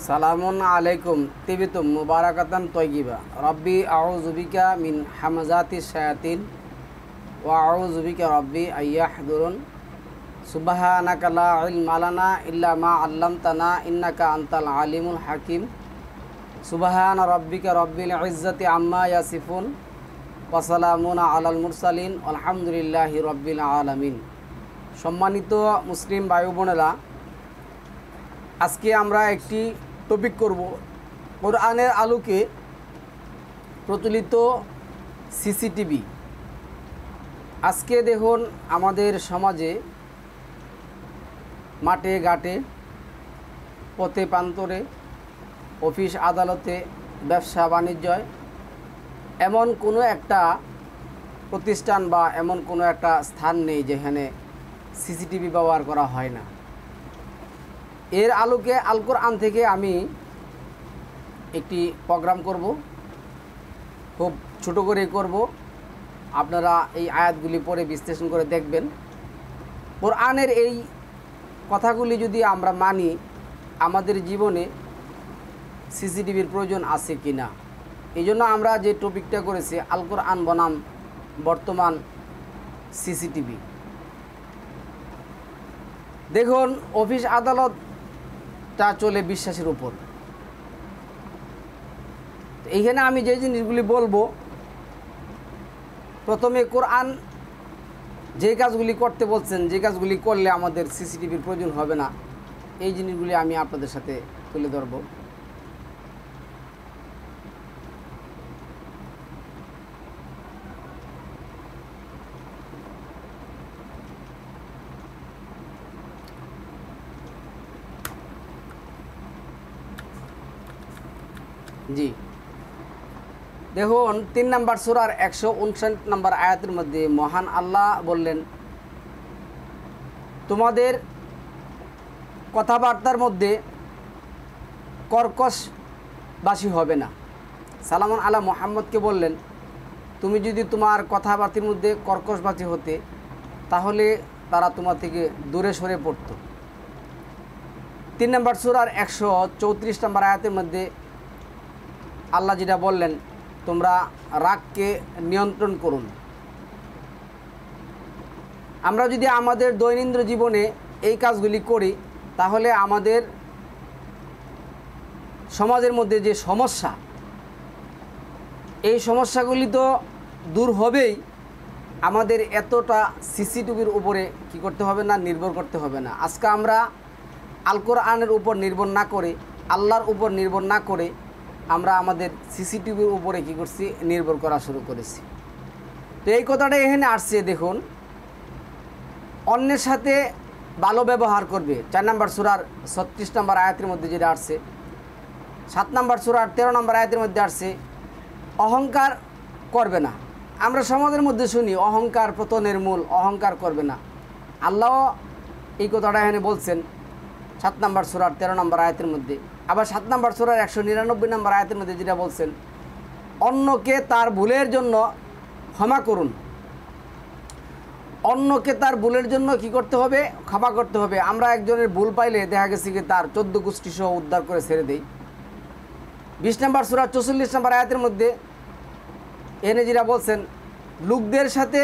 সালামুন আলাইকুম তিবিতুম মুবারাকাতান তয়্যিবা রব্বি আউযু বিকা মিন হামাযাতিশ শায়াতিন ওয়া আউযু বিকা রব্বি আইয়াহদুরুন সুবহানাকা লা ইলমা লানা ইল্লা মা আল্লামতানা ইন্নাকা আনতাল আলিমুল হাকিম সুবহানা রাব্বিকা রব্বিল ইজ্জাতি আম্মা ইয়াসিফুন ওয়া সালামুন আলাল মুরসালিন আলহামদুলিল্লাহি রব্বিল আলামিন। সম্মানিত মুসলিম ভাই বোনেরা, আজকে আমরা একটি টপিক করব কোরআনের আলোকে প্রচলিত সিসিটিভি। আজকে দেখুন আমাদের সমাজে মাঠে ঘাটে পথে প্রান্তরে অফিস আদালতে ব্যবসা বাণিজ্যয় এমন কোনো একটা প্রতিষ্ঠান বা এমন কোনো একটা স্থান নেই যেখানে সিসিটিভি ব্যবহার করা হয় না। এর আলোকে আল কোরআন থেকে আমি একটি প্রোগ্রাম করব, খুব ছোট করে করব। আপনারা এই আয়াতগুলি পড়ে বিশ্লেষণ করে দেখবেন কোরআনের এই কথাগুলি যদি আমরা মানি আমাদের জীবনে সিসিটিভির প্রয়োজন আছে কি না। এই জন্য আমরা যে টপিকটা করেছি আল কোরআন বনাম বর্তমান সিসিটিভি। দেখুন অফিস আদালতটা চলে বিশ্বাসের উপর। এইখানে আমি যে জিনিসগুলি বলবো, প্রথমে কোরআন যে কাজগুলি করতে বলছেন, যে কাজগুলি করলে আমাদের সিসিটিভির প্রয়োজন হবে না, এই জিনিসগুলি আমি আপনাদের সাথে তুলে ধরব। জি দেখুন 3 নম্বর সূরার 159 নম্বর আয়াতের মধ্যে মহান আল্লাহ বললেন, তোমাদের কথাবার্তার মধ্যে কর্কশবাসী হবে না। সালামুন আলা মুহাম্মদকে বললেন, তুমি যদি তোমার কথাবার্তার মধ্যে কর্কশবাসী হতে তাহলে তারা তোমার থেকে দূরে সরে পড়ত। 3 নম্বর সূরার 134 নম্বর আয়াতের মধ্যে আল্লাহ যেটা বললেন, তোমরা রাগকে নিয়ন্ত্রণ করুন। আমরা যদি আমাদের দৈনন্দিন জীবনে এই কাজগুলি করি তাহলে আমাদের সমাজের মধ্যে যে সমস্যা, এই সমস্যাগুলি তো দূর হবেই। আমাদের এতটা সিসিটিভির উপরে কি করতে হবে না, নির্ভর করতে হবে না। আজকে আমরা আল কোরআনের উপর নির্ভর না করে, আল্লাহর উপর নির্ভর না করে আমরা আমাদের সিসিটিভির উপরে কী করছি, নির্ভর করা শুরু করেছি। তো এই কথাটা এখানে আসছে, দেখুন অন্যের সাথে ভালো ব্যবহার করবে। 4 নম্বর সূরার 36 নম্বর আয়াতের মধ্যে যেটা আসছে, 7 নম্বর সূরার 13 নম্বর আয়াতের মধ্যে আসছে অহংকার করবে না। আমরা সমাজের মধ্যে শুনি অহংকার পতনের মূল, অহংকার করবে না। আল্লাহ এই কথাটা এখানে বলছেন 7 নম্বর সূরার 13 নম্বর আয়াতের মধ্যে। আবার 7 নম্বর সূরার 199 নম্বর আয়াতের মধ্যে যেটা বলছেন, অন্যকে তার ভুলের জন্য ক্ষমা করুন। অন্যকে তার ভুলের জন্য কি করতে হবে, ক্ষমা করতে হবে। আমরা একজনের ভুল পাইলে দেখা গেছে কি তার 14 গোষ্ঠী সহ উদ্ধার করে ছেড়ে দেই। 20 নম্বর সূরার 44 নম্বর আয়াতের মধ্যে এনে যেটা বলছেন, লোকদের সাথে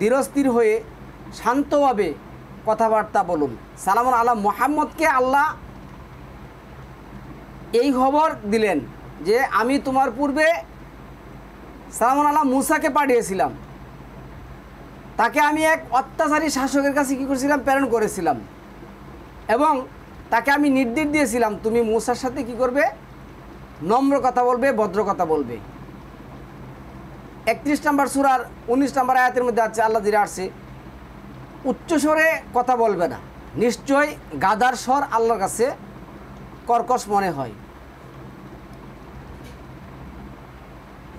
ধীরস্থির হয়ে শান্তভাবে কথাবার্তা বলুন। সালামুন আলা মুহাম্মদকে আল্লাহ এই খবর দিলেন যে আমি তোমার পূর্বে সালামুন আলা মুসাকে পাঠিয়েছিলাম, তাকে আমি এক অত্যাচারী শাসকের কাছে কী করেছিলাম, প্রেরণ করেছিলাম, এবং তাকে আমি নির্দেশ দিয়েছিলাম তুমি মুসার সাথে কি করবে, নম্র কথা বলবে, ভদ্র কথা বলবে। 31 নম্বর সূরার 19 নম্বর আয়াতের মধ্যে আছে, আল্লাহ যেটা আসছে, উচ্চস্বরে কথা বলবে না, নিশ্চয় গাদার স্বর আল্লাহর কাছে কর্কশ মনে হয়।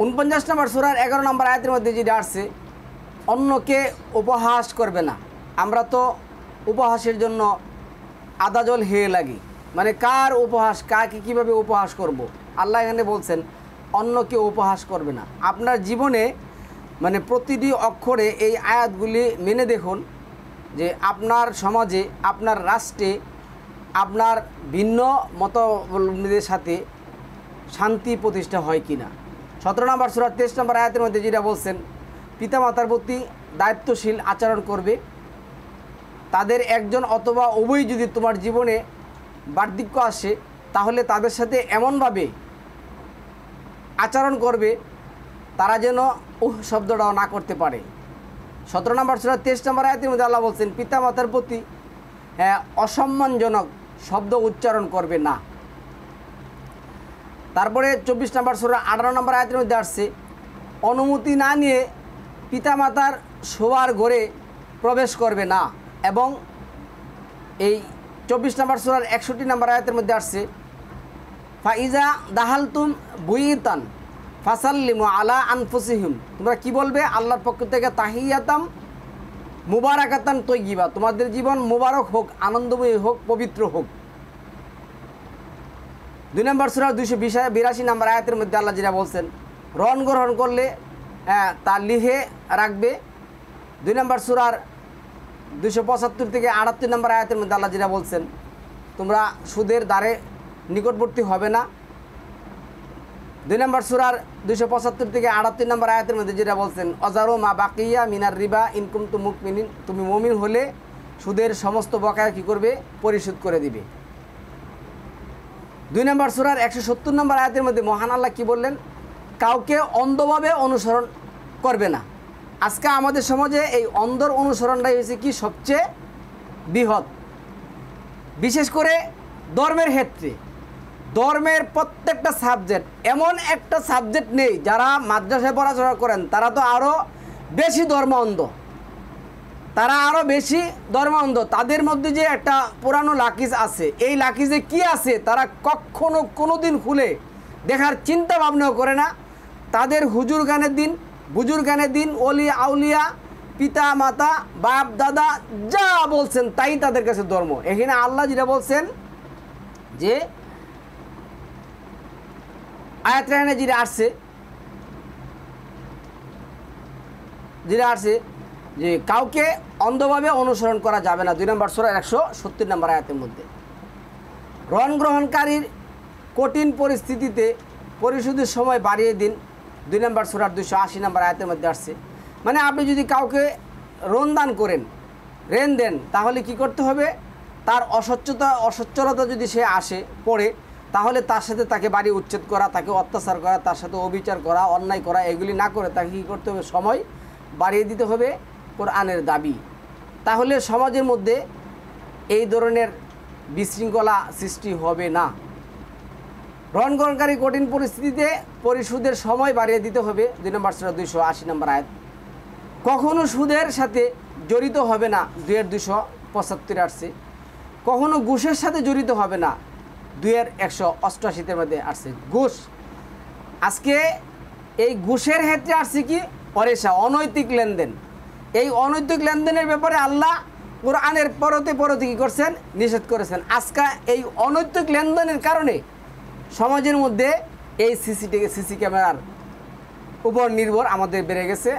49 নম্বর সূরার 11 নম্বর আয়াতের মধ্যে যেটা আসছে, অন্যকে উপহাস করবে না। আমরা তো উপহাসের জন্য আদা জল হেয়ে লাগি, মানে কার উপহাস, কাকে কীভাবে উপহাস করব। আল্লাহ এখানে বলছেন অন্যকে উপহাস করবে না। আপনার জীবনে মানে প্রতিটি অক্ষরে এই আয়াতগুলি মেনে দেখুন যে আপনার সমাজে, আপনার রাষ্ট্রে আপনার ভিন্ন মতাবলম্বীদের সাথে শান্তি প্রতিষ্ঠা হয় কি না। 17 নম্বর সূরা 23 নম্বর আয়াতের মধ্যে যেটা বলছেন, পিতামাতার প্রতি দায়িত্বশীল আচরণ করবে, তাদের একজন অথবা উভয় যদি তোমার জীবনে বার্ধক্য আসে তাহলে তাদের সাথে এমনভাবে আচরণ করবে তারা যেন শব্দটাও না করতে পারে। 17 নম্বর সূরা 23 নম্বর আয়াতের মধ্যে আল্লাহ বলছেন, পিতামাতার প্রতি অসম্মানজনক শব্দ উচ্চারণ করবে না। তারপরে 24 নম্বর সূরা 18 নম্বর আয়াতের মধ্যে আসছে, অনুমতি না নিয়ে পিতামাতার শোয়ার ঘরে প্রবেশ করবে না। এবং এই 24 নম্বর সূরার 61 নম্বর আয়াতের মধ্যে আসছে, ফাইজা দাহালতুম বুইতান ফাসাল্লিমু আলা আনফুসিহিম, তোমরা কি বলবে? আল্লাহর পক্ষ থেকে তাহিয়াতাম মুবারাকাতান তৈয়িবা, তোমাদের জীবন মুবারক হোক, আনন্দময়ী হোক, পবিত্র হোক। 2 নম্বর সূরার 282 নম্বর আয়াতের মধ্যে আল্লাহ যেটা বলছেন, রণ গ্রহণ করলে তা লিহে রাখবে। 2 নম্বর সূরার 275 থেকে 78 নম্বর আয়াতের মধ্যে আল্লাহ যেটা বলছেন, তোমরা সুদের দ্বারে নিকটবর্তী হবে না। 2 নম্বর সূরার 275 থেকে 78 নম্বর আয়াতের মধ্যে যেটা বলছেন, অজারো মা বাকিয়া মিনার রিবা ইনকুম তু মুমিনিন, তুমি মুমিন হলে সুদের সমস্ত বকেয়া কী করবে? পরিশোধ করে দিবে। 2 নম্বর সূরার 170 নম্বর আয়াতের মধ্যে মহান আল্লাহ কি বললেন? কাউকে অন্ধভাবে অনুসরণ করবে না। আজকে আমাদের সমাজে এই অন্ধর অনুসরণটাই হয়েছে কি সবচেয়ে বৃহৎ, বিশেষ করে ধর্মের ক্ষেত্রে। ধর্মের প্রত্যেকটা সাবজেক্ট, এমন একটা সাবজেক্ট নেই যারা মাদ্রাসায় পড়াশোনা করেন তারা তো আরও বেশি ধর্ম অন্ধ, তারা আরও বেশি ধর্ম অন্ধ। তাদের মধ্যে যে একটা পুরানো লাকিজ আছে, এই লাকিজে কি আছে তারা কখনো কোনো দিন খুলে দেখার চিন্তা ভাবনাও করে না। তাদের হুজুর গানের দিন, বুজুর গানের দিন, অলি আউলিয়া, পিতা মাতা, বাপ দাদা যা বলছেন তাই তাদের কাছে ধর্ম। এখানে আল্লাহ যেটা বলছেন যে আয়াত রায়নে যেটা আসছে যে কাউকে অন্ধভাবে অনুসরণ করা যাবে না। 2 নম্বর সূরা 170 নম্বর আয়াতের মধ্যে রণ গ্রহণকারীর কঠিন পরিস্থিতিতে পরিশোধের সময় বাড়িয়ে দিন। 2 নম্বর সূরার 280 নম্বর আয়াতের মধ্যে আসছে, মানে আপনি যদি কাউকে ঋণ দান করেন, ঋণ দেন, তাহলে কি করতে হবে? তার অসচ্ছলতা যদি সে আসে পড়ে, তাহলে তার সাথে তাকে বাড়ি উচ্ছেদ করা, তাকে অত্যাচার করা, তার সাথে অবিচার করা, অন্যায় করা, এগুলি না করে তাকে কী করতে হবে? সময় বাড়িয়ে দিতে হবে, কোরআনের দাবি। তাহলে সমাজের মধ্যে এই ধরনের বিশৃঙ্খলা সৃষ্টি হবে না। ঋণ গ্রহণকারী কঠিন পরিস্থিতিতে পরিশোধের সময় বাড়িয়ে দিতে হবে। 2 নম্বর সূরা 280 নম্বর আয়াত। কখনো সুদের সাথে জড়িত হবে না, 2/275 আসছে। কখনো ঘুষের সাথে জড়িত হবে না, 2/188 মধ্যে আসছে। ঘুষ, আজকে এই ঘুষের ক্ষেত্রে আসছে কি? পরেশা, অনৈতিক লেনদেন। এই অনৈতিক লেনদেনের ব্যাপারে আল্লাহ কোরআনের পরতে কী করছেন? নিষেধ করেছেন। আজকে এই অনৈতিক লেনদেনের কারণে সমাজের মধ্যে এই সিসি ক্যামেরার উপর নির্ভর আমাদের বেড়ে গেছে,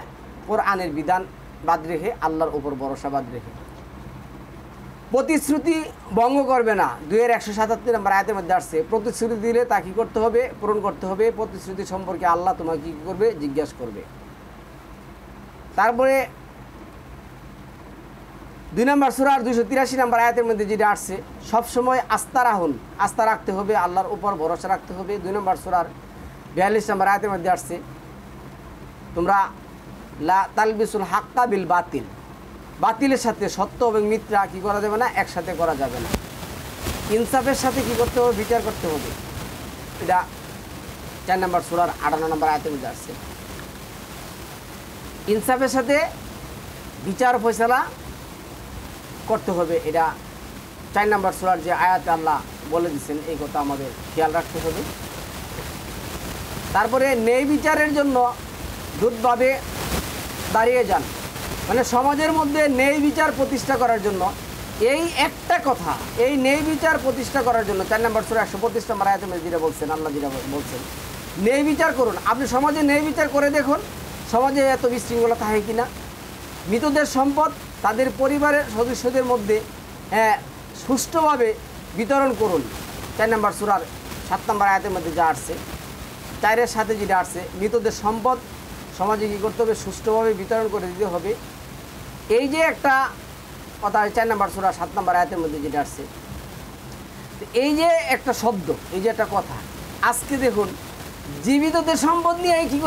কোরআনের বিধান বাদ রেখে, আল্লাহর উপর ভরসা বাদ রেখে। প্রতিশ্রুতি ভঙ্গ করবে না, 2/177 নম্বর আয়াতের মধ্যে আসছে। প্রতিশ্রুতি দিলে তা কী করতে হবে? পূরণ করতে হবে। প্রতিশ্রুতি সম্পর্কে আল্লাহ তোমাকে কী করবে? জিজ্ঞাসা করবে। তারপরে 2 নম্বর সূরার 283 নম্বর আয়াতের মধ্যে যেটা আসছে, সবসময় আস্থা রাখতে হবে, আল্লাহর উপর ভরসা রাখতে হবে। 2 নম্বর সূরার 42 নম্বর আয়াতের মধ্যে আসছে, তোমরা লা তালবিসুল হাক্কা বিল বাতিল, বাতিলের সাথে সত্য এবং মিথ্যা কী করা যাবে না? একসাথে করা যাবে না। ইনসাফের সাথে কী করতে হবে? বিচার করতে হবে। এটা 4 নম্বর সূরার 58 নম্বর আয়াতের মধ্যে আসছে। ইনসাফের সাথে বিচার ফয়সালা করতে হবে, এটা 4 নম্বর সূরার যে আয়াতে আল্লাহ বলে দিচ্ছেন, এই কথা আমাদের খেয়াল রাখতে হবে। তারপরে ন্যায় বিচারের জন্য দৃঢ়ভাবে দাঁড়িয়ে যান, মানে সমাজের মধ্যে ন্যায় বিচার প্রতিষ্ঠা করার জন্য এই একটা কথা, এই ন্যায় বিচার প্রতিষ্ঠা করার জন্য 4 নম্বর সূরা 125 নম্বর আয়াতে যেটা বলছেন, আল্লাহ যেটা বলছেন, ন্যায় বিচার করুন। আপনি সমাজে ন্যায় বিচার করে দেখুন, সমাজে এত বিশৃঙ্খলা থাকে কিনা। মৃতদের সম্পদ তাদের পরিবারের সদস্যদের মধ্যে সুষ্ঠুভাবে বিতরণ করুন। 4 নম্বর সূরার 7 নম্বর আয়াতের মধ্যে যা আসছে, 4-এর সাথে যেটা আসছে, মৃতদের সম্পদ সমাজে কী করতে হবে, সুষ্ঠুভাবে বিতরণ করে দিতে হবে। এই যে একটা কথা 4 নম্বর সূরা 7 নম্বর আয়াতের মধ্যে যেটা আসছে, এই যে একটা শব্দ, এই যে একটা কথা, আজকে দেখুন জীবিতদের সম্পদ নিয়ে কী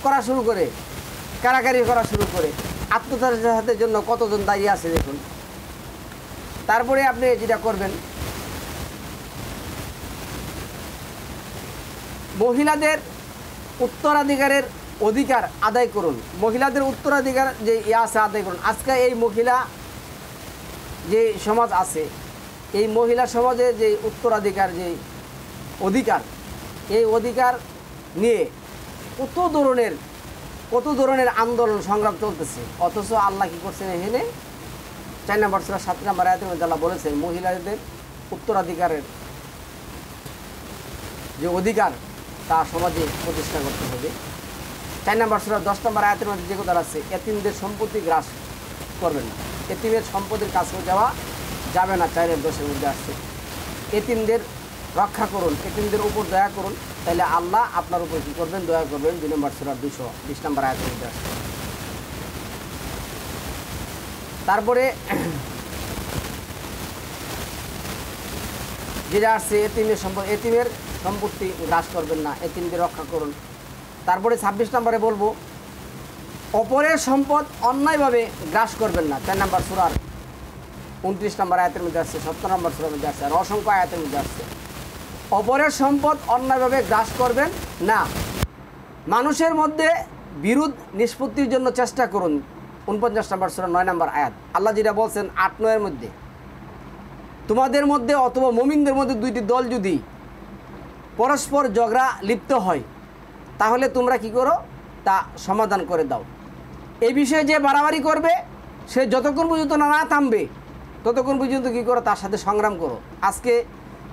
করা শুরু করে, কারাকারি করা শুরু করে, আত্মসাতের জন্য কতজন দাঁড়িয়ে আছে দেখুন। তারপরে আপনি যেটা করবেন, মহিলাদের উত্তরাধিকারের অধিকার আদায় করুন। মহিলাদের উত্তরাধিকার যে আছে আদায় করুন। আজকে এই মহিলা যে সমাজ আছে, এই মহিলা সমাজের যে উত্তরাধিকার যে অধিকার, এই অধিকার নিয়ে কত ধরনের আন্দোলন সংগ্রাম চলতেছে, অথচ আল্লাহ কী করছেন এখানে 4 নম্বর সূরা 7 নম্বর আয়াতের মধ্যে আল্লাহ বলেছেন মহিলাদের উত্তরাধিকারের যে অধিকার তা সমাজে প্রতিষ্ঠা করতে হবে। 4 নম্বর সূরা 10 নম্বর আয়াতের মধ্যে যে কথা আছে, এতিমদের সম্পত্তি গ্রাস করবেন না, এতিমের সম্পত্তির কাছে যাওয়া যাবে না। 4-10-এর মধ্যে আসছে এতিমদের রক্ষা করুন, এতিমদের উপর দয়া করুন, তাহলে আল্লাহ আপনার উপর কী করবেন, দয়া করবেন। 2 নম্বর সূরা 220 নম্বর আয়াতের মধ্যে আসছে। তারপরে যেটা আসছে, এতিমের সম্পত্তি গ্রাস করবেন না, এতিমদের রক্ষা করুন। তারপরে 26 নম্বরে বলবো, অপরের সম্পদ অন্যায়ভাবে গ্রাস করবেন না। 4 নম্বর সূরার 29 নম্বর আয়াতের মধ্যে আসছে, 17 নম্বর সূরার মধ্যে আসছে, আর অসংখ্য আয়াতের মধ্যে আসছে। অপরের সম্পদ অন্যায়ভাবে গ্রাস করবেন না। মানুষের মধ্যে বিরোধ নিষ্পত্তির জন্য চেষ্টা করুন। 49 নম্বর সূরা 9 নম্বর আয়াত। আল্লাহ যেটা বলছেন 8-9-এর মধ্যে, তোমাদের মধ্যে অথবা মুমিনদের মধ্যে 2টি দল যদি পরস্পর ঝগড়া লিপ্ত হয়, তাহলে তোমরা কি করো, তা সমাধান করে দাও। এই বিষয়ে যে বাড়াবাড়ি করবে, সে যতক্ষণ পর্যন্ত না থামবে ততক্ষণ পর্যন্ত কী করো, তার সাথে সংগ্রাম করো। আজকে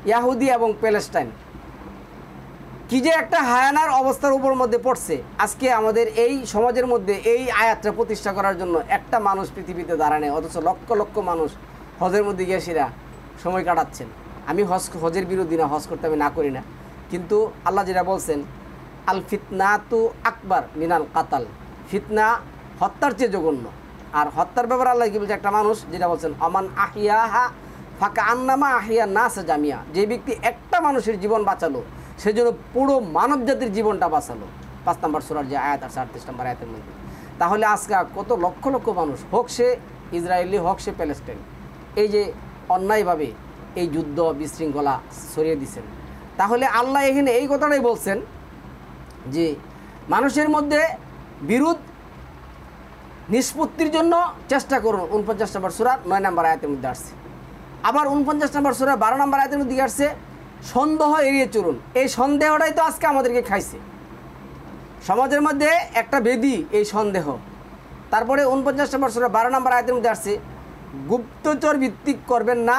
ইয়াহুদি এবং প্যালেস্টাইন কি যে একটা হায়ানার অবস্থার উপর মধ্যে পড়ছে। আজকে আমাদের এই সমাজের মধ্যে এই আয়াতটা প্রতিষ্ঠা করার জন্য একটা মানুষ পৃথিবীতে দাঁড়ানে, অথচ লক্ষ লক্ষ মানুষ হজের মধ্যে গিয়ে সেরা সময় কাটাচ্ছেন। আমি হজের বিরোধী না, হজ করতে আমি না করি না, কিন্তু আল্লাহ যেটা বলছেন, আল ফিতনাতু আকবার মিনাল কাতাল, ফিতনা হত্যার চেয়ে জঘন্য। আর হত্যার ব্যাপারে আল্লাহ কি বলছে, একটা মানুষ যেটা বলছেন, আমান আহিয়াহা ফাঁকা আন্নামা আহিয়া নাস জামিয়া, যে ব্যক্তি একটা মানুষের জীবন বাঁচালো, সেজন্য পুরো মানব জাতির জীবনটা বাঁচালো। 5 নম্বর সূরার যে আয়াত আর 38 নম্বর আয়াতের মধ্যে। তাহলে আজকে কত লক্ষ লক্ষ মানুষ, হোক সে ইসরায়েলি হোক সে প্যালেস্টাইন, এই যে অন্যায়ভাবে এই যুদ্ধ বিশৃঙ্খলা ছড়িয়ে দিচ্ছেন। তাহলে আল্লাহ এখানে এই কথাটাই বলছেন যে মানুষের মধ্যে বিরোধ নিষ্পত্তির জন্য চেষ্টা করুন। 49 নম্বর সূরার 9 নম্বর আয়াতের মধ্যে আসছে। আবার 49 নম্বর সূরার 12 নম্বর আয়াতের মধ্যে আসছে, সন্দেহ এড়িয়ে চলুন। এই সন্দেহটাই তো আজকে আমাদেরকে খাইছে। সমাজের মধ্যে একটা বেদি এই সন্দেহ। তারপরে 49 নম্বর সূরার 12 নম্বর আয়াতের মধ্যে আসছে, গুপ্তচর ভিত্তিক করবেন না,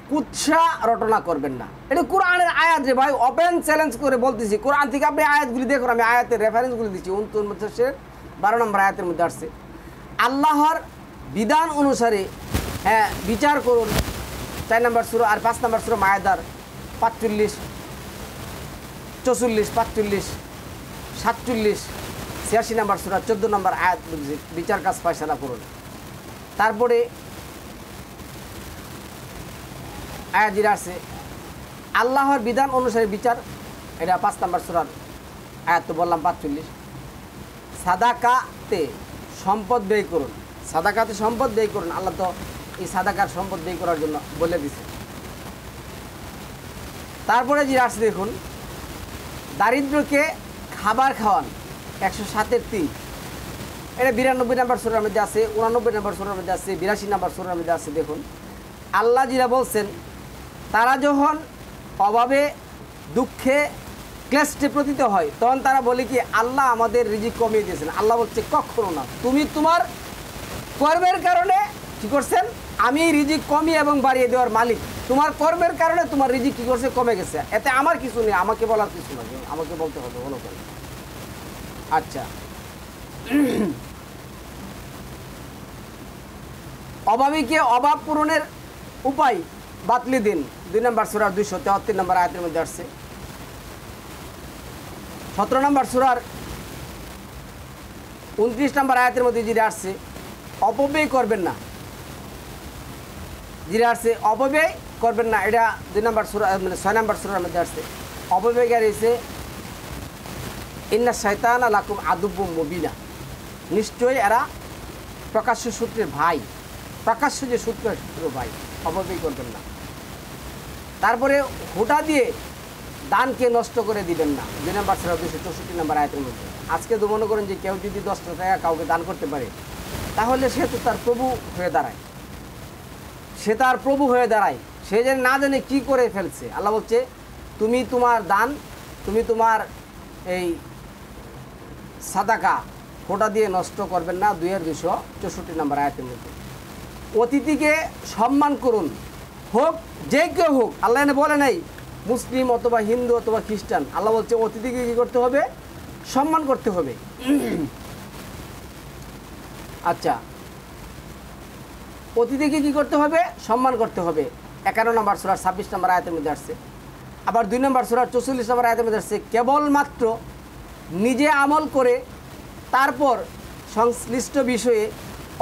কুৎসা রটনা করবেন না। এটা কোরআনের আয়াত রে ভাই, ওপেন চ্যালেঞ্জ করে বলতেছি। কোরআন থেকে আপনি আয়াতগুলি দেখুন, আমি আয়াতের রেফারেন্সগুলি দিচ্ছি। 49-এর 12 নম্বর আয়াতের মধ্যে আসছে, আল্লাহর বিধান অনুসারে বিচার করুন। 4 নম্বর সূরা আর 5 নম্বর সূরা মায়েদার 45, 44, 45, 47, 86 নম্বর সূরা 14 নম্বর আয়াত বলছে, বিচার কাজ ফয়সালা করুন। তারপরে আয়াত যেটা আছে, আল্লাহর বিধান অনুসারে বিচার, এটা 5 নম্বর সূরার আয়াত তো বললাম 45। সাদাকাতে সম্পদ ব্যয় করুন, সাদাকাতে সম্পদ ব্যয় করুন। আল্লাহ তো এই সাদাকার সম্পদ ব্যয় করার জন্য বলে দিছে। তারপরে যে আসছে দেখুন, দারিদ্রকে খাবার খাওয়ান, 107-এর 3। এটা 92 নম্বর সূরার মধ্যে আছে, 89 নম্বর সূরার মধ্যে আছে, 82 নম্বর সূরার মধ্যে আছে। দেখুন আল্লাহ যেটা বলছেন, তারা যখন অভাবে দুঃখে ক্লেষ্টে পতিত হয়, তখন তারা বলে কি, আল্লাহ আমাদের রিজিক কমিয়ে দিয়েছেন। আল্লাহ বলছে, কখনো না, তুমি তোমার কর্মের কারণে কী করছেন, আমি রিজিক কমিয়ে এবং বাড়িয়ে দেওয়ার মালিক। তোমার কর্মের কারণে তোমার রিজিক কী করছে, কমে গেছে। এতে আমার কিছু নেই, আমাকে বলার কিছু নয়, আমাকে বলতে হবে ভালো করে। আচ্ছা, অভাবীকে অভাব পূরণের উপায় বাতলি দিন 2 নম্বর সূরার 273 নম্বর আয়াতের মধ্যে আসছে। 17 নম্বর সূরার 29 নম্বর আয়াতের মধ্যে যেটা আসছে অপব্যয় করবেন না, যেটা আসছে অপব্যয় করবেন না, এটা 2 নম্বর সূরা মানে 6 নম্বর সূরার মধ্যে আসছে। অপব্যয়কারী হচ্ছে ইন্না শাইতানা লাকুম আদুব্বুম মুবিনা, নিশ্চয়ই এরা প্রকাশ্য সূত্রের ভাই, প্রকাশ্য যে সূত্রের ভাই, অপব্যয় করবেন না। তারপরে হুটা দিয়ে দানকে নষ্ট করে দিবেন না, 2 নম্বর সূরা 264 নম্বর আয়াতের মধ্যে। আজকে তো মনে করেন যে কেউ যদি 10 টাকা কাউকে দান করতে পারে তাহলে সে তো তার প্রভু হয়ে দাঁড়ায়, সে তার প্রভু হয়ে দাঁড়ায়, সে যেন না জানে কী করে ফেলছে। আল্লাহ বলছে তুমি তোমার দান, তুমি তোমার এই সাদাকা ফোঁটা দিয়ে নষ্ট করবেন না, 264 নম্বর আয়াতের মধ্যে। অতিথিকে সম্মান করুন, হোক যে কেউ হোক। আল্লাহ এনে বলে নাই মুসলিম অথবা হিন্দু অথবা খ্রিস্টান, আল্লাহ বলছে অতিথিকে কী করতে হবে? সম্মান করতে হবে। আচ্ছা, অতিথিকে কী করতে হবে? সম্মান করতে হবে। 51 নম্বর সূরার 26 নম্বর আয়াতের মধ্যে আসছে। আবার 2 নম্বর সূরার 44 নম্বর আয়াতের মধ্যে আসছে কেবলমাত্র নিজে আমল করে তারপর সংশ্লিষ্ট বিষয়ে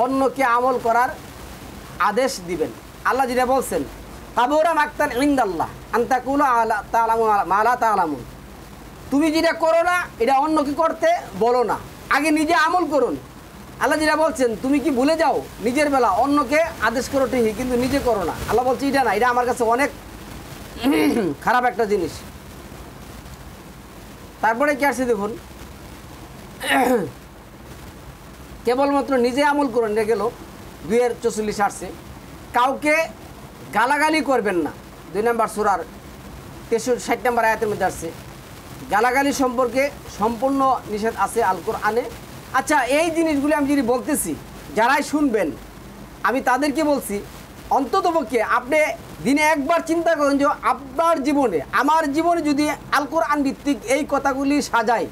অন্যকে আমল করার আদেশ দিবেন। আল্লাহ যেটা বলছেন কাবুরা মাকতান ইনদাল্লাহ আন তাকুলু মা লা তা'লামুন, তুমি যেটা করো না এটা অন্যকে করতে বলো না, আগে নিজে আমল করুন। আল্লাহ যেটা বলছেন তুমি কি ভুলে যাও নিজের বেলা অন্যকে আদেশ করো ঠিকই কিন্তু নিজে করো না। আল্লাহ বলছে এটা না, এটা আমার কাছে অনেক খারাপ একটা জিনিস। তারপরে কি আসছে দেখুন, কেবলমাত্র নিজে আমল করুন, এটা গেল 2:44 আসছে। কাউকে গালাগালি করবেন না, 2 নম্বর সূরার 60 নম্বর আয়াতের মধ্যে আসছে। গালাগালি সম্পর্কে সম্পূর্ণ নিষেধ আছে আল কোরআনে। আচ্ছা, এই জিনিসগুলি আমি যদি বলতেছি যারাই শুনবেন আমি তাদেরকে বলছি অন্ততপক্ষে আপনি দিনে একবার চিন্তা করেন যে আপনার জীবনে আমার জীবনে যদি আল কোরআন ভিত্তিক এই কথাগুলি সাজায়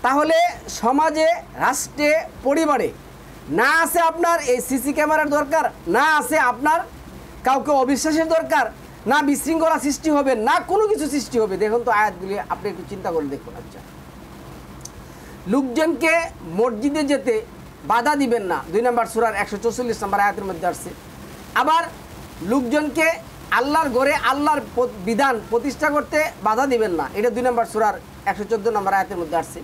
তাহলে সমাজে, রাষ্ট্রে, পরিবারে না আছে আপনার এই সিসি ক্যামেরার দরকার, না আছে আপনার কাউকে অবিশ্বাসের দরকার, না বিশৃঙ্খলা সৃষ্টি হবে, না কোনো কিছু সৃষ্টি হবে। দেখুন তো আয়াতগুলি আপনি একটু চিন্তা করে দেখুন। আচ্ছা, লোকজনকে মসজিদে যেতে বাধা দিবেন না, 2 নম্বর সূরার 144 নম্বর আয়াতের মধ্যে আসছে। আবার লোকজনকে আল্লাহর ঘরে আল্লাহর বিধান প্রতিষ্ঠা করতে বাধা দিবেন না, এটা 2 নম্বর সূরার 114 নম্বর আয়াতের মধ্যে আসছে।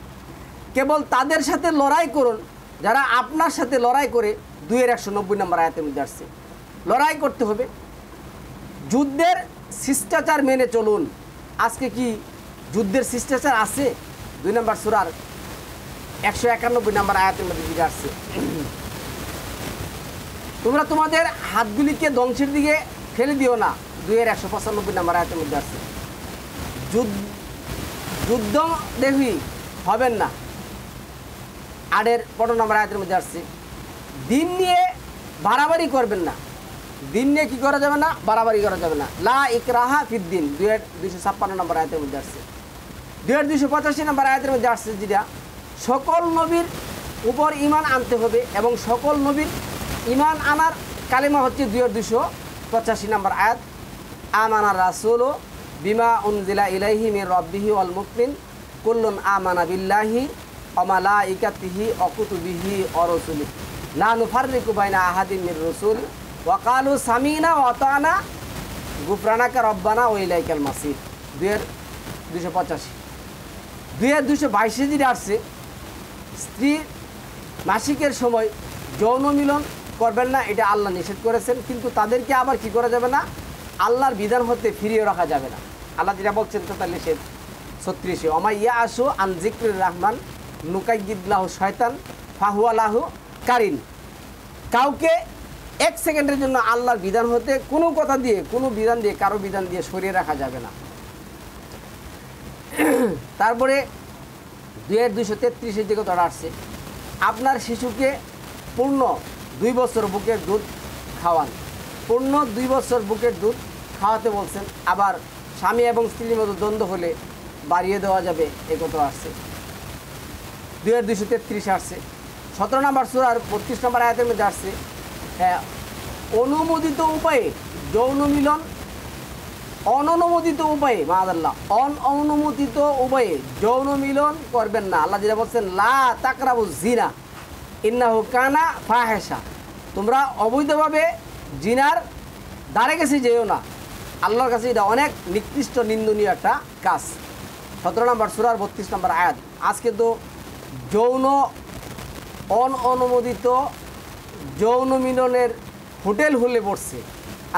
কেবল তাদের সাথে লড়াই করুন যারা আপনার সাথে লড়াই করে, 2:190 নম্বর আয়াতের মধ্যে আসছে। লড়াই করতে হবে, যুদ্ধের শিষ্টাচার মেনে চলুন। আজকে কি যুদ্ধের শিষ্টাচার আছে? 2 নম্বর সূরার 191 নম্বর আয়াতের মধ্যে যেটা আসছে, তোমরা তোমাদের হাতগুলিকে ধ্বংসের দিকে ফেলে দিও না, 2:195 নম্বর আয়াতের মধ্যে আসছে। যুদ্ধ দেখি হবেন না, 8 নম্বর আয়াতের মধ্যে আসছে। দিন নিয়ে বাড়াবাড়ি করবেন না, দিন নিয়ে কী করা যাবে না? বাড়াবাড়ি করা যাবে না। লা ইকরাহা ফিদ্দিন, 256 নম্বর আয়াতের মধ্যে আসছে। 285 নম্বর আয়াতের মধ্যে আসছে যেটা সকল নবীর উপর ঈমান আনতে হবে এবং সকল নবীর ঈমান আনার কালিমা হচ্ছে 285 নম্বর আয়াত, আমানা রাসূলু বিমা উনজিলা ইলাইহি মির রাব্বিহি ওয়াল মুমিনুন কুল্লুন আমানা বিল্লাহি ওয়া মালাইকাতিহি ওয়া কুতুবিহি ওয়া রাসূলিহি লা নুফাররিকু বাইনা আহাদিন মির রাসূল ওয়া ক্বালু সামিনা ওয়া আতানা গুফরানাকা রব্বানা ওয়া ইলাইকাল মাসির, 285। 222 যেটা আসছে স্ত্রী মাসিকের সময় যৌন মিলন করবেন না, এটা আল্লাহ নিষেধ করেছেন, কিন্তু তাদেরকে আবার কি করা যাবে না? আল্লাহর বিধান হতে ফিরিয়ে রাখা যাবে না। আল্লাহ যেটা বলছেন 36 ওমা ইয়া আসু আন যিকরির রহমান নুকাইয়িদলাহু শয়তান ফাহুয়া লাহু কারিন। কাউকে 1 সেকেন্ডের জন্য আল্লাহর বিধান হতে কোনো কথা দিয়ে, কোনো বিধান দিয়ে, কারো বিধান দিয়ে সরিয়ে রাখা যাবে না। তারপরে 2:233 যে কথাটা আসছে, আপনার শিশুকে পূর্ণ 2 বছর বুকের দুধ খাওয়ান, পূর্ণ 2 বছর বুকের দুধ খাওয়াতে বলছেন। আবার স্বামী এবং স্ত্রীর মধ্যে দ্বন্দ্ব হলে বাড়িয়ে দেওয়া যাবে, এ কথা আসছে। 2:233 আসছে। 17 নম্বর সূরার 32 নম্বর আয়াতের মধ্যে আসছে অনুমোদিত উপায়ে যৌন মিলন অননুমোদিত উপায়ে, মাআল্লাহ, অননুমোদিত উপায়ে যৌন মিলন করবেন না। আল্লাহ যেটা বলছেন, লা তাকরাবু জিনা ইন্নাহু কানা ফাহেসা, তোমরা অবৈধভাবে জিনার দ্বারে কাছে যেও না, আল্লাহর কাছে এটা অনেক নিকৃষ্ট নিন্দনীয় একটা কাজ। 17 নম্বর সূরার 32 নম্বর আয়াত। আজকে তো যৌন অননুমোদিত যৌন মিলনের হোটেল হলে পড়ছে।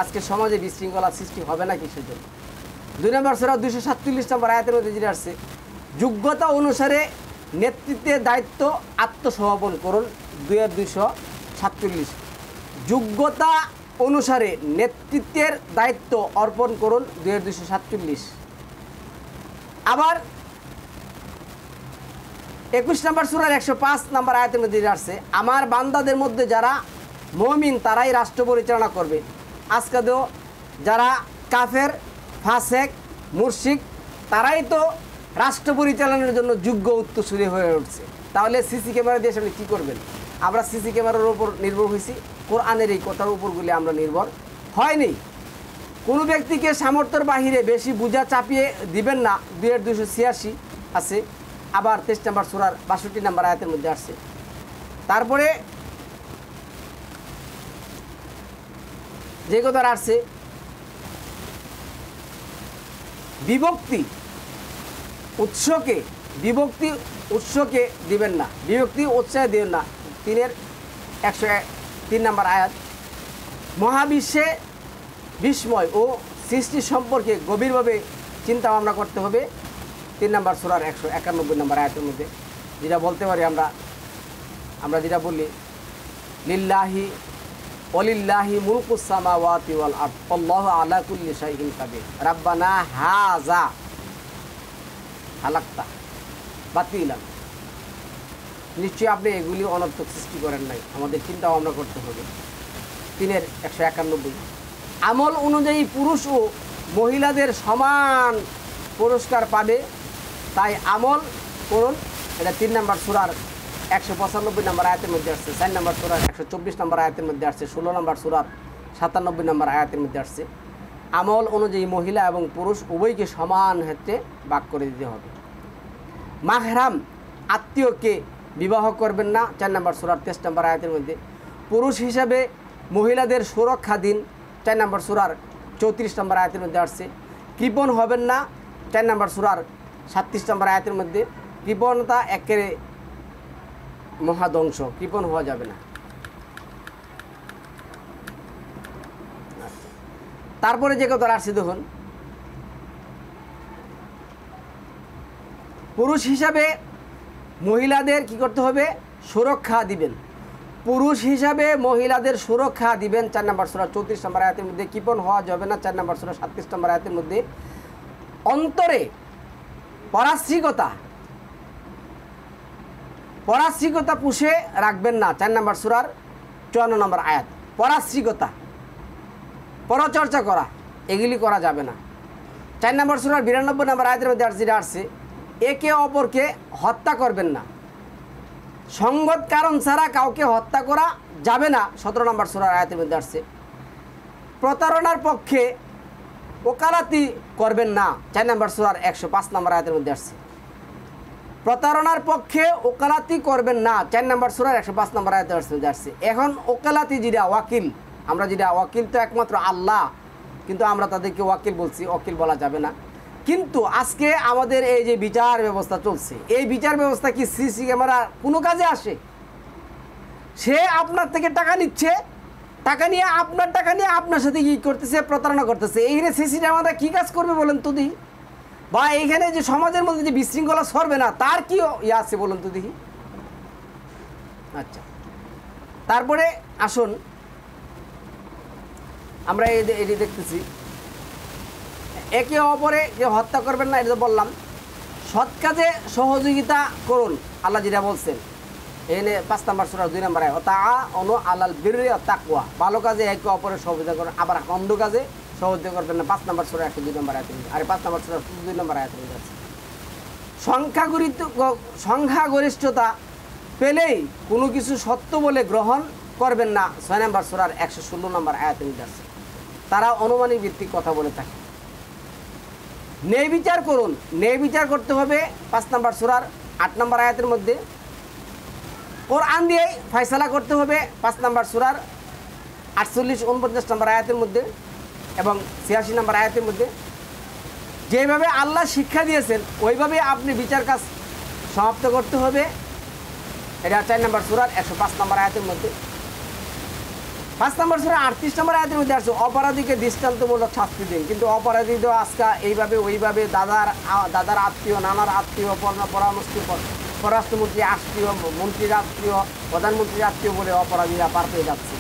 আজকে সমাজে বিশৃঙ্খলা সৃষ্টি হবে না কিসের জন্য? 2 নম্বর সূরা 247 নম্বর আয়াতের মধ্যে যেটা আসছে, যোগ্যতা অনুসারে নেতৃত্বের দায়িত্ব আত্মসমর্পণ করুন। 247, যোগ্যতা অনুসারে নেতৃত্বের দায়িত্ব অর্পণ করুন। 247। আবার 21 নম্বর সূরার 105 নম্বর আয়াতের মধ্যে আসছে, আমার বান্দাদের মধ্যে যারা মুমিন তারাই রাষ্ট্র পরিচালনা করবে। আজকালও যারা কাফের, ফাসেক, মুরশিক তারাই তো রাষ্ট্র পরিচালনার জন্য যোগ্য উত্তরসূরি হয়ে উঠছে। তাহলে সিসি ক্যামেরা দিয়ে সামনে কী করবেন? আমরা সিসি ক্যামেরার উপর নির্ভর হয়েছি, কোরআনের এই কথার উপরগুলি আমরা নির্ভর হয়নি। কোনো ব্যক্তিকে সামর্থ্যের বাহিরে বেশি বোঝা চাপিয়ে দিবেন না। 286 আছে। আবার 23 নম্বর সূরার 62 নম্বর আয়াতের মধ্যে আসছে। তারপরে যে কথা আসছে, বিভক্তি উৎসকে দিবেন না, বিভক্তি উৎসাহ দিবেন না। 103 নম্বর আয়াত। মহাবিশ্বে বিস্ময় ও সৃষ্টি সম্পর্কে গভীরভাবে চিন্তা ভাবনা করতে হবে। 3 নম্বর সূরার 191 নম্বর আয়াতের মধ্যে যেটা বলতে পারি আমরা যেটা বলি, লিল্লাহি ওয়ালিল্লাহি মুলকুস সামাওয়াতি ওয়াল আরদ আল্লাহু আলা কুল্লি শাইইন কাদির রাব্বানা হাযা হালাক্তা বাতিলান, নিশ্চয়ই আপনি এগুলি অনর্থক সৃষ্টি করেন নাই, আমাদের চিন্তা ভাবনা করতে হবে। 3-191। আমল অনুযায়ী পুরুষ ও মহিলাদের সমান পুরস্কার পাবে, তাই আমল করুন। এটা 3 নম্বর সূরার 195 নম্বর আয়াতের মধ্যে আসছে। 4 নম্বর সূরার 124 নম্বর আয়াতের মধ্যে আসছে। 16 নম্বর সূরার 97 নম্বর আয়াতের মধ্যে আসছে। আমল অনুযায়ী মহিলা এবং পুরুষ উভয়কে সমান ক্ষেত্রে ভাগ করে দিতে হবে। মাহরাম আত্মীয়কে বিবাহ করবেন না। 4 নম্বর সূরার 23 নম্বর আয়াতের মধ্যে। পুরুষ হিসাবে মহিলাদের সুরক্ষা দিন। 4 নম্বর সূরার 34 নম্বর আয়াতের মধ্যে আসছে। কৃপণ হবেন না। 4 নম্বর সূরার 37 নম্বর আয়াতের মধ্যে। কৃপণতা একেবারে মহাধ্বংস, কৃপণ হওয়া যাবে না। তারপরে যে কথা আসছে দেখুন, পুরুষ হিসাবে মহিলাদের কি করতে হবে? সুরক্ষা দিবেন। পুরুষ হিসাবে মহিলাদের সুরক্ষা দিবেন। 4 নম্বর সূরা 34 নম্বর আয়াতের মধ্যে। কৃপণ হওয়া যাবে না। 4 নম্বর সূরা 37 নম্বর আয়াতের মধ্যে। অন্তরে পরাশ্রিকতা পুষে রাখবেন না। 4 নম্বর সূরার 54 নম্বর আয়াত। পরাশ্রিকতা, পরচর্চা করা, এগুলি করা যাবে না। 4 নম্বর সূরার 92 নম্বর আয়াতের মধ্যে যেটা আসছে, একে অপরকে হত্যা করবেন না। সঙ্গত কারণ ছাড়া কাউকে হত্যা করা যাবে না। 17 নম্বর সূরার আয়াতের মধ্যে আসছে। প্রতারণার পক্ষে ওকালতি করবেন না। 4 নম্বর সূরার 105 নম্বর আয়াতের মধ্যে আসছে। প্রতারণার পক্ষে ওকালতি করবেন না। 4 নম্বর সূরার 105 নম্বর আয়াতের মধ্যে আসছে। এখন ওকালতি যেটা ওয়াকিল, আমরা যেটা ওয়াকিল তো একমাত্র আল্লাহ, কিন্তু আমরা তাদেরকে ওয়াকিল বলছি, ওয়াকিল বলা যাবে না। কিন্তু আজকে আমাদের এই যে বিচার ব্যবস্থা চলছে, এই বিচার ব্যবস্থা কি সিসি ক্যামেরা কোনো কাজে আসে? সে আপনার থেকে টাকা নিচ্ছে, টাকা নিয়ে আপনার সাথে কি করতেছে? প্রতারণা করতেছে। এইখানে সিসি ক্যামেরা কী কাজ করবে বলেন তো দেখি? বা এইখানে যে সমাজের মধ্যে যে বিশৃঙ্খলা সরবে না, তার কি ইয়ে আছে বলুন তো দেখি? আচ্ছা, তারপরে আসুন আমরা এটি দেখতেছি, একে অপরে যে হত্যা করবেন না, এটা বললাম। সৎ কাজে সহযোগিতা করুন, আল্লাহ যেটা বলছেন। এখানে 5 নম্বর সূরা 2 নম্বর আয়াত, তাআওয়ানু আলাল বিররি ওয়াত তাকওয়া, ভালো কাজে একে অপরের সহযোগিতা করুন। আবার মন্দ কাজে সহযোগিতা করবেন না। 5 নম্বর সূরা 102 নম্বর আয়াত। আর 5 নম্বর সূরা 2 নম্বর আয়াত আছে। সংখ্যাগরিষ্ঠতা পেলেই কোনো কিছু সত্য বলে গ্রহণ করবেন না। 6 নম্বর সূরার 116 নম্বর আয়াত আছে। তারা অনুমানিক ভিত্তিক কথা বলে থাকে। ন্যায় বিচার করুন, ন্যায় বিচার করতে হবে 5 নম্বর সূরার 8 নম্বর আয়াতের মধ্যে। কোরআন দিয়ে ফয়সালা করতে হবে 5 নম্বর সূরার 48-49 নম্বর আয়াতের মধ্যে এবং 86 নম্বর আয়াতের মধ্যে। যেভাবে আল্লাহ শিক্ষা দিয়েছেন ওইভাবে আপনি বিচার কাজ সমাপ্ত করতে হবে। এটা 4 নম্বর সূরার 105 নম্বর আয়াতের মধ্যে। 5 নম্বর সূরার 38 নম্বর আয়াতের মধ্যে আছে অপরাধীকে দৃষ্টান্তমূলক শাস্তি দিন। কিন্তু অপরাধী তো আজকে এইভাবে ওইভাবে দাদার আত্মীয়, নানার আত্মীয়, পররাষ্ট্রমন্ত্রী আত্মীয়, মন্ত্রীর আত্মীয়, প্রধানমন্ত্রীর আত্মীয় বলে অপরাধীরা পার পেয়ে যাচ্ছে।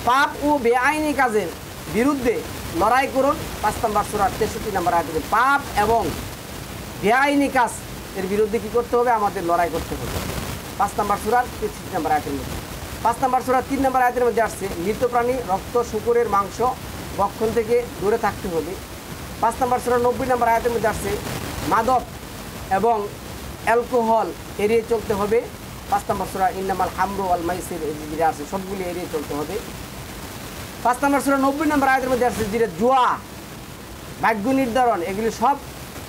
পাপ ও বেআইনি কাজের বিরুদ্ধে লড়াই করুন 5 নম্বর সূরার 63 নম্বর আয়াতে। পাপ এবং বেআইনি কাজ এর বিরুদ্ধে কী করতে হবে? আমাদের লড়াই করতে হবে 5 নম্বর সূরার 63 নম্বর আয়াতের মধ্যে। 5 নম্বর সূরার 3 নম্বর আয়াতের মধ্যে আসছে মৃত প্রাণী, রক্ত, শূকরের মাংস ভক্ষণ থেকে দূরে থাকতে হবে। 5 নম্বর সূরার 90 নম্বর আয়াতের মধ্যে আসছে মাদক এবং অ্যালকোহল এড়িয়ে চলতে হবে। 5 নম্বর সূরা ইন্নামাল হামরু ওয়াল মাইসির যেটা আছে সবগুলি এড়িয়ে চলতে হবে। 5 নম্বর সূরা 90 নম্বর আয়াতের মধ্যে আসছে যেটা জুয়া, ভাগ্য নির্ধারণ, এগুলি সব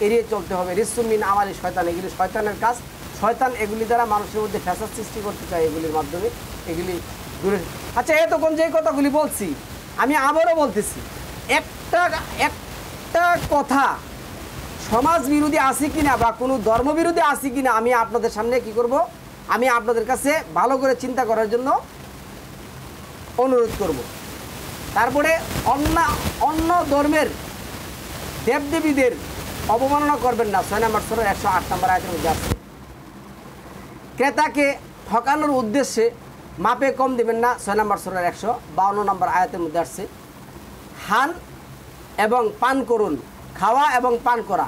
এড়িয়ে চলতে হবে। রিসুম মিন আমালি শয়তান, এগুলি শয়তানের কাজ। শয়তান এগুলি দ্বারা মানুষের মধ্যে ফ্যাসাদ সৃষ্টি করতে চায়, এগুলির মাধ্যমে এগুলি দূরে। আচ্ছা, এতক্ষণ যে কথাগুলি বলছি আমি আবারও বলতেছি, একটা কথা সমাজ বিরোধী আছে কিনা বা কোনো ধর্মবিরোধী আছে কিনা আমি আপনাদের সামনে কি করব, আমি আপনাদের কাছে ভালো করে চিন্তা করার জন্য অনুরোধ করব। তারপরে অন্য ধর্মের দেবদেবীদের অবমাননা করবেন না। 6 নম্বর সূরার 108 নম্বর আয়াতের মধ্যে আছে ক্রেতাকে ঠকানোর উদ্দেশ্যে মাপে কম দেবেন না। 6 নম্বর সূরার 152 নম্বর আয়াতের মধ্যে আসছে খান এবং পান করুন, খাওয়া এবং পান করা,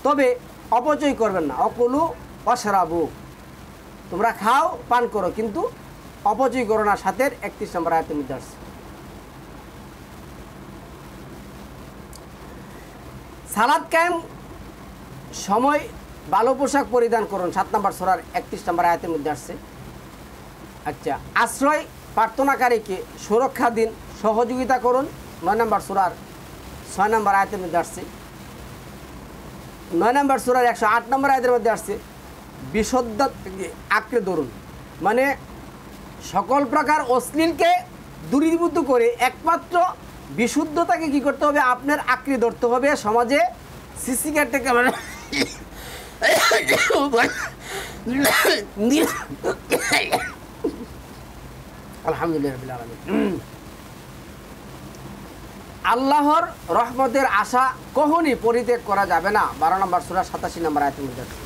তবে অপচয় করবেন না। অকুলু অশরাবু, তোমরা খাও পান করো কিন্তু অপচয় করো না। 31 নম্বর আয়াতের মধ্যে আসছে। সালাত কায়েম সময় ভালো পোশাক পরিধান করুন। 7 নম্বর সূরার 31 নম্বর আয়াতের মধ্যে আসছে। আচ্ছা, আশ্রয় প্রার্থনাকারীকে সুরক্ষা দিন, সহযোগিতা করুন। 9 নম্বর সূরার 6 নম্বর আয়াতের মধ্যে আসছে। 9 নম্বর সূরার 108 নম্বর আয়াতের মধ্যে আসছে বিশুদ্ধতা থেকে আঁকড়ে ধরুন, মানে সকল প্রকার অশ্লীলকে দূরীভূত করে একমাত্র বিশুদ্ধতাকে কী করতে হবে? আপনার আঁকড়ে ধরতে হবে। সমাজে সিসি ক্যামেরা আলহামদুলিল্লাহ আল্লাহর রহমতের আশা কখনই পরিত্যাগ করা যাবে না। 12 নম্বর সূরা 87 নম্বর আয়াতের মধ্যে আছে।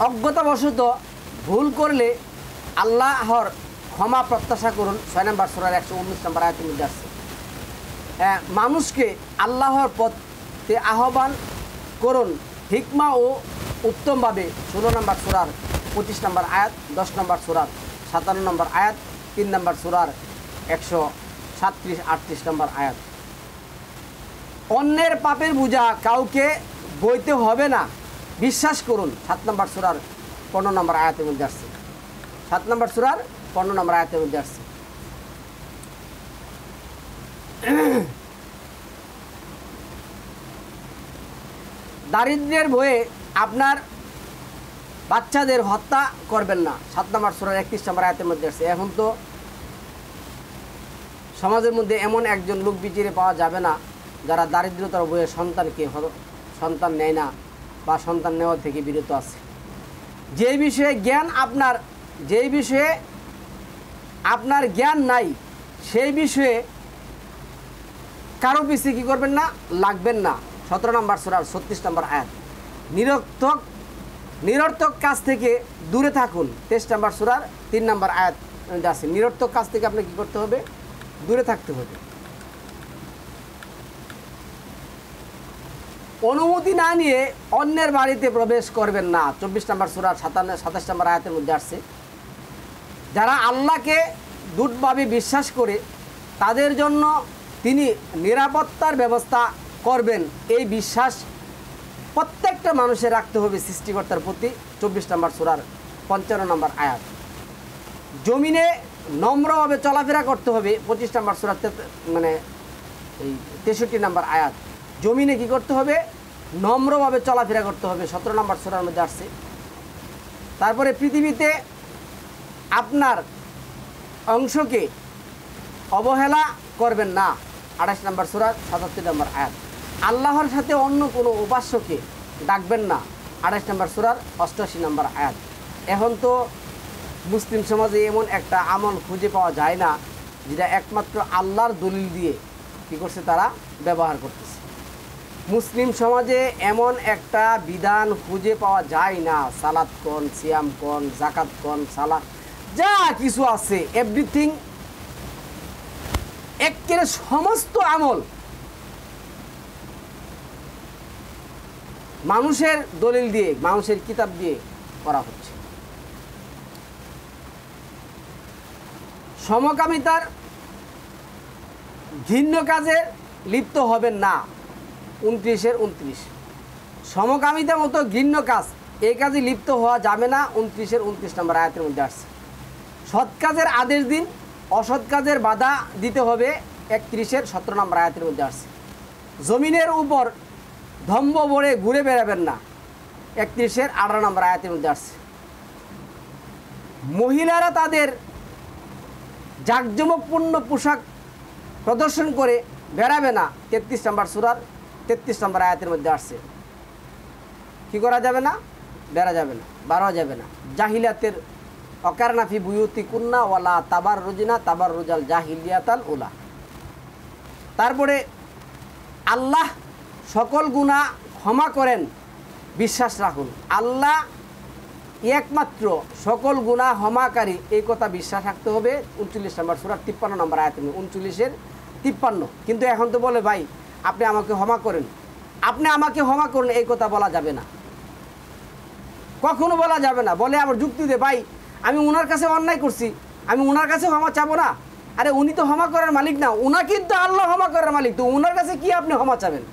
অজ্ঞতাবশত ভুল করলে আল্লাহর ক্ষমা প্রত্যাশা করুন। 6 নম্বর সূরার 119 নম্বর আয়াতের মধ্যে আছে। মানুষকে আল্লাহর পথে আহ্বান করুন হিকমা ও উত্তমভাবে। 16 নম্বর সূরার 25 নম্বর আয়াত, 10 নম্বর সূরার 57 নম্বর আয়াত, 3 নম্বর সূরার 137-38 নম্বর আয়াত। অন্যের পাপের বোঝা কাউকে বইতে হবে না, বিশ্বাস করুন। 7 নম্বর সূরার 15 নম্বর আয়াতের মধ্যে আসছে। 7 নম্বর সূরার 15 নম্বর আয়াতের মধ্যে আসছে। দারিদ্র্যের ভয়ে আপনার বাচ্চাদের হত্যা করবেন না। 7 নম্বর সূরার 31 নম্বর আয়াতের মধ্যে আসছে। এখন তো সমাজের মধ্যে এমন একজন লোক বিচারে পাওয়া যাবে না যারা দারিদ্রতার ভয়ে সন্তান নেয় না বা সন্তান নেওয়া থেকে বিরত আছে। যে বিষয়ে আপনার জ্ঞান নাই সেই বিষয়ে কারো পিছিয়ে কী করবেন না, লাগবেন না। 17 নম্বর সূরার 36 নম্বর আয়াত। নিরর্থক কাজ থেকে দূরে থাকুন। 23 নম্বর সূরার 3 নম্বর আয়াত আছে। নিরর্থক কাজ থেকে আপনি কী করতে হবে? দূরে থাকতে হবে। অনুমতি না নিয়ে অন্যের বাড়িতে প্রবেশ করবেন না। 24 নম্বর সূরার 27 নম্বর আয়াতের মধ্যে আসছে যারা আল্লাহকে দূঢ়ভাবে বিশ্বাস করে তাদের জন্য তিনি নিরাপত্তার ব্যবস্থা করবেন, এই বিশ্বাস প্রত্যেকটা মানুষের রাখতে হবে সৃষ্টিকর্তার প্রতি। 24 নম্বর সূরার 55 নম্বর আয়াত। জমিনে নম্রভাবে চলাফেরা করতে হবে 25 নম্বর সূরা মানে এই 63 নম্বর আয়াত। জমিনে কি করতে হবে? নম্রভাবে চলাফেরা করতে হবে, 17 নম্বর সূরার মধ্যে আসছে। তারপরে পৃথিবীতে আপনার অংশকে অবহেলা করবেন না, 28 নম্বর সূরার 77 নম্বর আয়াত। আল্লাহর সাথে অন্য কোনো উপাস্যকে ডাকবেন না, 28 নম্বর সূরার 88 নম্বর আয়াত। এখন তো মুসলিম সমাজে এমন একটা আমল খুঁজে পাওয়া যায় না যেটা একমাত্র আল্লাহর দলিল দিয়ে কী করছে তারা ব্যবহার করতেছে। মুসলিম সমাজে এমন একটা বিধান খুঁজে পাওয়া যায় না, সালাত কোন, সিয়াম কোন, জাকাত কোন, সালাত যা কিছু আছে এভরিথিং একেবারে সমস্ত আমল মানুষের দলিল দিয়ে, মানুষের কিতাব দিয়ে করা হচ্ছে। সমকামিতার ঘৃণ্য কাজে লিপ্ত হবেন না, 29-এর 29। সমকামিতার মতো ঘৃণ্য কাজ, এই কাজে লিপ্ত হওয়া যাবে না, 29-এর 29 নম্বর আয়াতের মধ্যে আসছে। সৎ কাজের আদেশ দিন, অসৎ কাজের বাধা দিতে হবে, 31-এর 17 নম্বর আয়াতের মধ্যে আসছে। জমিনের উপর ধম্ব ভরে ঘুরে বেড়াবেন না, 31-এর 18 নম্বর আয়াতের মধ্যে আসছে। মহিলারা তাদের জাঁকজমকপূর্ণ পোশাক প্রদর্শন করে বেড়াবে না, 33 নম্বর সূরার 33 নম্বর আয়াতের মধ্যে আসছে। কি করা যাবে না? বেড়া যাবে না, বাড়া যাবে না। জাহিলিয়াতের অকারনাফি বুয়ুতি কুন্না ওয়ালা তাবার রুজিনা তাবার রুজাল জাহিলিয়াতাল উলা। তারপরে আল্লাহ সকল গুনাহ ক্ষমা করেন, বিশ্বাস রাখুন। আল্লাহ একমাত্র সকল গুনাহ ক্ষমাকারী, এই কথা বিশ্বাস রাখতে হবে। 39 নম্বর সূরার 53 নম্বর আয়াতে, 39-এর 53। কিন্তু এখন তো বলে ভাই আপনি আমাকে ক্ষমা করেন, আপনি আমাকে ক্ষমা করুন, এই কথা বলা যাবে না, কখনো বলা যাবে না। বলে আবার যুক্তি দে, ভাই আমি ওনার কাছে অন্যায় করছি, আমি ওনার কাছে ক্ষমা চাবো না। আরে উনি তো ক্ষমা করার মালিক না, উনা কিন্তু আল্লাহ ক্ষমা করার মালিক, তো ওনার কাছে কি আপনি ক্ষমা চাবেন?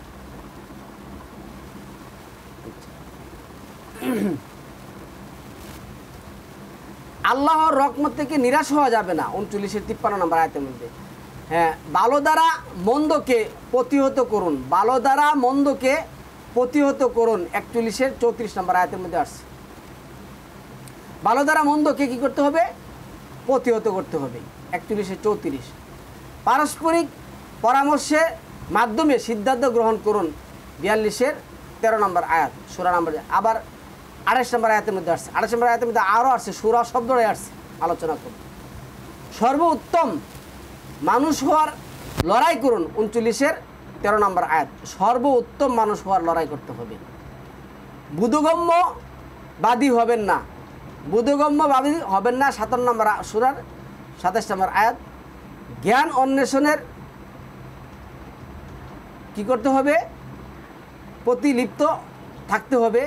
আল্লাহর রহমত থেকে নিরাশ হওয়া যাবে না, 39-এর 53 নম্বর আয়াতের মধ্যে। হ্যাঁ, ভালো দ্বারা মন্দকে প্রতিহত করুন, ভালো দ্বারা মন্দকে প্রতিহত করুন, 41-এর 34 নম্বর আয়াতের মধ্যে আসছে। ভালো দ্বারা মন্দকে কী করতে হবে? প্রতিহত করতে হবে, 41-এর 34। পারস্পরিক পরামর্শের মাধ্যমে সিদ্ধান্ত গ্রহণ করুন, 42-এর 13 নম্বর আয়াত, সূরা নম্বর। আবার 28 নম্বর আয়াতের মধ্যে আসছে, 28 নম্বর আয়াতের মধ্যে আরও আসছে, সূরা শব্দটাই আসছে, আলোচনা করুন। সর্বোত্তম মানুষ হওয়ার লড়াই করুন, 39-এর 13 নম্বর আয়াত। সর্বোত্তম মানুষ হওয়ার লড়াই করতে হবে। বুধগম্যবাদী হবেন না, বুধগম্যবাদী হবেন না, 57 নম্বর সূরার 27 নম্বর আয়াত। জ্ঞান অন্বেষণের কি করতে হবে? প্রতিলিপ্ত থাকতে হবে,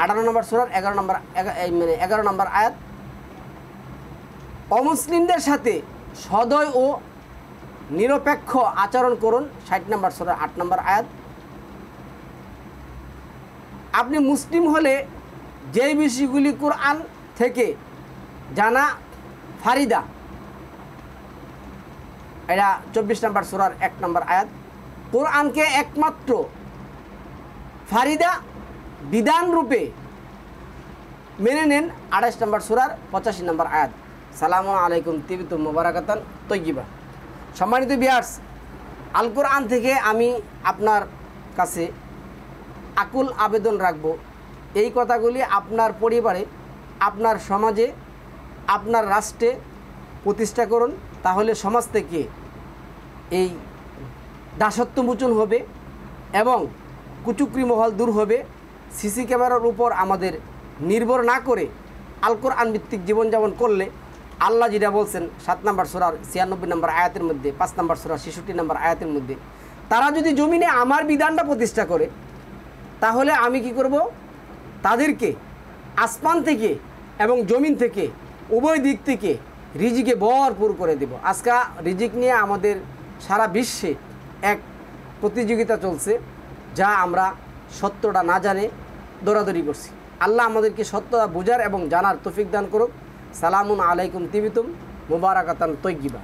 58 নম্বর সূরার 11 নম্বর আয়াত। অমুসলিমদের সাথে সদয় ও নিরপেক্ষ আচরণ করুন, 60 নম্বর সূরার 8 নম্বর আয়াত। আপনি মুসলিম হলে যেই বিষয়গুলি কোরআন থেকে জানা ফারিদা, এটা 24 নম্বর সূরার 1 নম্বর আয়াত। কোরআনকে একমাত্র ফারিদা বিধান রূপে মেনে নেন, 28 নম্বর সূরার 85 নম্বর আয়াত। সালামু আলাইকুম তিবিতুম মুবারাকাতান তৈয়িবা। সম্মানিত ভিউয়ার্স, আল কোরআন থেকে আমি আপনার কাছে আকুল আবেদন রাখব, এই কথাগুলি আপনার পরিবারে, আপনার সমাজে, আপনার রাষ্ট্রে প্রতিষ্ঠা করুন। তাহলে সমাজ থেকে এই দাসত্ব মোচন হবে এবং কুচুকরি মহল দূর হবে। সিসি ক্যামেরার উপর আমাদের নির্ভর না করে আল কোরআন ভিত্তিক জীবনযাপন করলে আল্লাহ যেটা বলছেন 7 নম্বর সূরার 96 নম্বর আয়াতের মধ্যে, 5 নম্বর সূরার 66 নম্বর আয়াতের মধ্যে, তারা যদি জমিনে আমার বিধানটা প্রতিষ্ঠা করে তাহলে আমি কি করব? তাদেরকে আসমান থেকে এবং জমিন থেকে উভয় দিক থেকে রিজিকে ভরপুর করে দেব। আজকে রিজিক নিয়ে আমাদের সারা বিশ্বে এক প্রতিযোগিতা চলছে, যা আমরা সত্যটা না জানে দৌড়াদৌড়ি করছি। আল্লাহ আমাদেরকে সত্যটা বোঝার এবং জানার তৌফিক দান করুক। সালামুন আলাইকুম তিবিতুম মুবারাকাতান তৈয়িবা।